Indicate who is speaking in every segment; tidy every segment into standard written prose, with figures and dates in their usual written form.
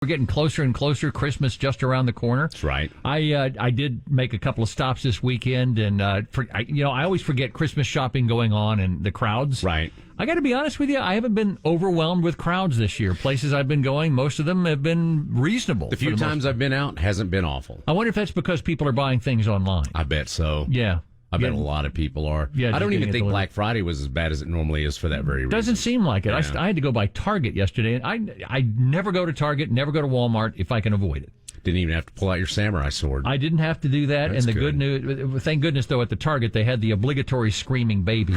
Speaker 1: We're getting closer and closer. Christmas just around the corner.
Speaker 2: That's right.
Speaker 1: I did make a couple of stops this weekend, and I always forget Christmas shopping going on and the crowds.
Speaker 2: Right.
Speaker 1: I got to be honest with you, I haven't been overwhelmed with crowds this year. Places I've been going, most of them have been reasonable.
Speaker 2: The few times I've been out, hasn't been awful.
Speaker 1: I wonder if that's because people are buying things online.
Speaker 2: I bet so.
Speaker 1: Yeah.
Speaker 2: I bet a lot of people are.
Speaker 1: Yeah,
Speaker 2: I don't even think Black Friday was as bad as it normally is for that very reason.
Speaker 1: Doesn't seem like it.
Speaker 2: Yeah.
Speaker 1: I had to go by Target yesterday, and I never go to Target, never go to Walmart if I can avoid it.
Speaker 2: Didn't even have to pull out your samurai sword.
Speaker 1: I didn't have to do that.
Speaker 2: That's
Speaker 1: and the
Speaker 2: good.
Speaker 1: good news, thank goodness though, at the Target they had the obligatory screaming baby.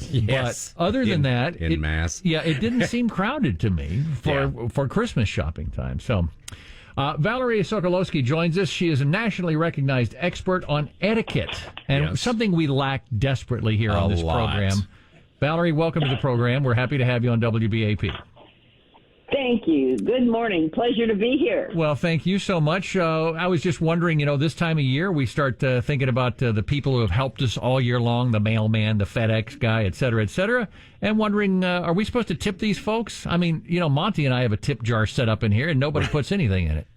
Speaker 2: Yes.
Speaker 1: But other than that,
Speaker 2: in mass.
Speaker 1: Yeah, it didn't seem crowded to me for Christmas shopping time. So, Valerie Sokolosky joins us. She is a nationally recognized expert on etiquette, and something we lack desperately here on this program. Valerie, welcome to the program. We're happy to have you on WBAP.
Speaker 3: Thank you. Good morning. Pleasure to be here.
Speaker 1: Well, thank you so much. I was just wondering, this time of year, we start thinking about the people who have helped us all year long, the mailman, the FedEx guy, et cetera, and wondering, are we supposed to tip these folks? I mean, Monty and I have a tip jar set up in here, and nobody puts anything in it.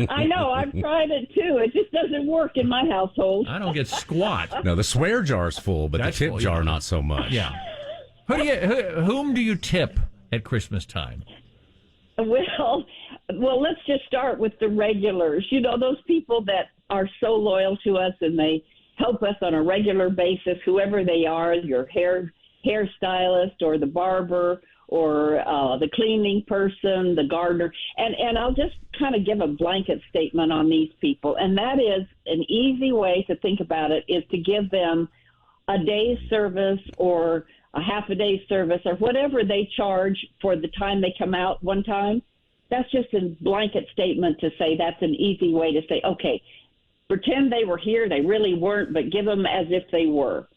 Speaker 3: I know. I've tried it, too. It just doesn't work in my household.
Speaker 1: I don't get squat.
Speaker 2: No, the swear jar's full, but
Speaker 1: That's
Speaker 2: the tip
Speaker 1: full,
Speaker 2: jar, not so much.
Speaker 1: Yeah. Whom do you tip at Christmas time?
Speaker 3: Well, let's just start with the regulars. Those people that are so loyal to us and they help us on a regular basis, whoever they are, your hairstylist or the barber or the cleaning person, the gardener. And I'll just kind of give a blanket statement on these people. And that is an easy way to think about it is to give them a day's service or a half a day's service or whatever they charge for the time they come out one time. That's just a blanket statement to say that's an easy way to say, okay, pretend they were here. They really weren't, but give them as if they were.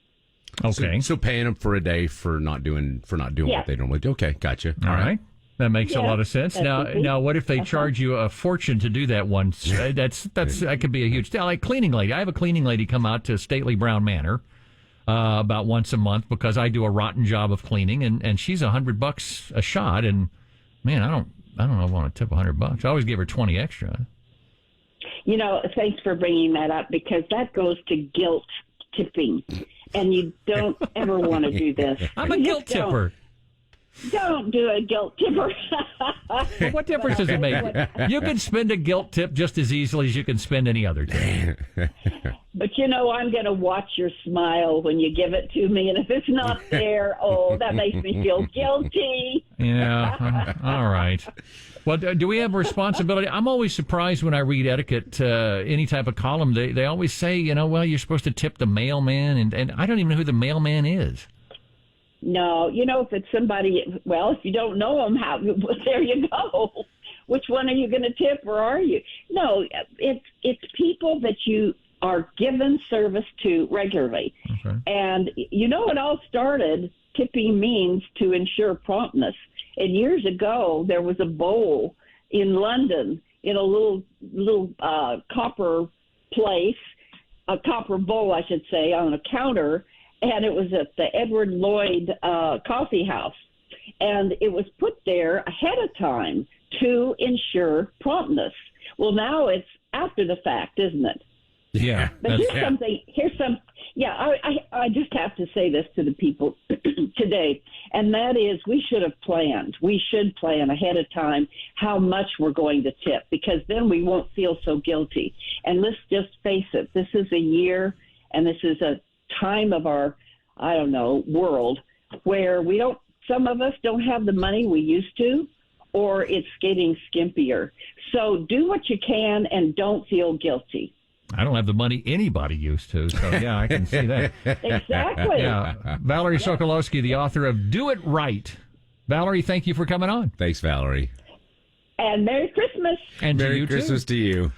Speaker 1: Okay.
Speaker 2: So paying them for a day for not doing what they normally do. Okay, gotcha.
Speaker 1: All right. That makes a lot of sense. Now, what if they charge you a fortune to do that once? That could be a huge deal. Like cleaning lady. I have a cleaning lady come out to Stately Brown Manor about once a month because I do a rotten job of cleaning, and she's $100 a shot. And man, I don't know if I want to tip $100. I always give her 20 extra.
Speaker 3: Thanks for bringing that up because that goes to guilt tipping. And you don't ever want to do this.
Speaker 1: I'm a guilt tipper.
Speaker 3: Don't do a guilt tipper.
Speaker 1: Well, what difference does it make? You can spend a guilt tip just as easily as you can spend any other tip.
Speaker 3: But I'm going to watch your smile when you give it to me. And if it's not there, that makes me feel guilty.
Speaker 1: Yeah. All right. Well, do we have responsibility? I'm always surprised when I read etiquette, any type of column. They always say, you're supposed to tip the mailman. And I don't even know who the mailman is.
Speaker 3: No, if it's somebody, if you don't know them, there you go. Which one are you going to tip or are you? No, it's people that you are given service to regularly. Okay. And it all started, tipping means to ensure promptness. And years ago, there was a bowl in London in a little copper place, a copper bowl, I should say, on a counter, and it was at the Edward Lloyd Coffee House. And it was put there ahead of time to ensure promptness. Well, now it's after the fact, isn't it?
Speaker 1: Yeah.
Speaker 3: But I just have to say this to the people today, and that is we should have planned. We should plan ahead of time how much we're going to tip, because then we won't feel so guilty. And let's just face it, this is a year, and this is a time of our, world where some of us don't have the money we used to, or it's getting skimpier. So do what you can and don't feel guilty.
Speaker 1: I don't have the money anybody used to, so yeah, I can see that.
Speaker 3: Exactly.
Speaker 1: Yeah. Valerie Sokolosky, the author of Do It Right. Valerie, thank you for coming on.
Speaker 2: Thanks, Valerie.
Speaker 3: And Merry Christmas.
Speaker 1: And
Speaker 2: Merry Christmas to you.